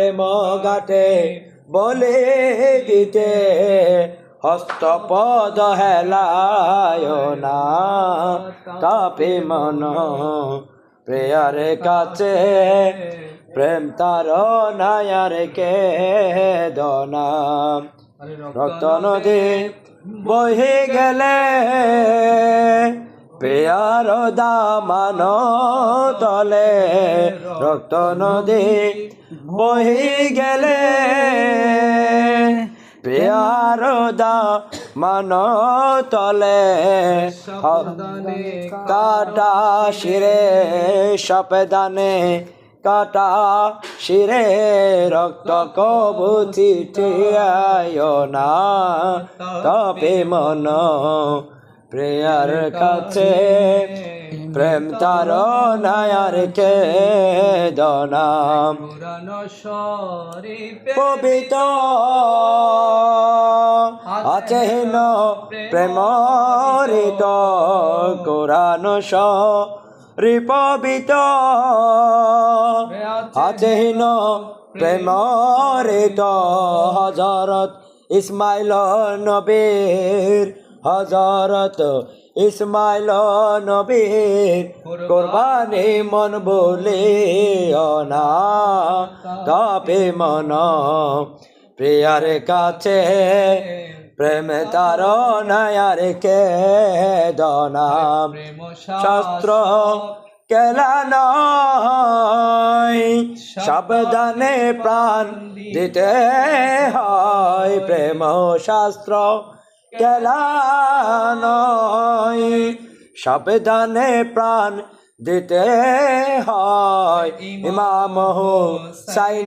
প্রেম গাটে বলে দিতে হস্তপদ হেলায় না, কাপে মন প্রিয়ার কাছে প্রেম তার নায়ার কে দনা। রক্ত নদী বহে গেলে প্রিয়ার দামান তলে, রক্ত নদী বহে গেলে প্রিয়ার দামান তলে, কাটা শিরে সপদানে কাটা শিরে রক্ত কবু ছিটিয়ায় না, তবে মন প্রিয়ার কাছে প্রেম তার নায়ার কে দনা। পবিত্র আছে হেন প্রেমরিত কোরআন শরীফ পবিত্র আছে হেন প্রেমরিত হযরত ইসমাইল নবীর, হযরত ইসমাইল নবীর কুরবানি মন বলিও না, তবে মন প্রিয়ার কাছে প্রেম তার নায়ার কে দনা। শাস্ত্র কেলা নয় সাবধানে প্রাণ দিতে হয়, প্রেম শাস্ত্র কেলা নয় সাবধানে প্রাণ দিতে হয়। ইমাম হুসাইন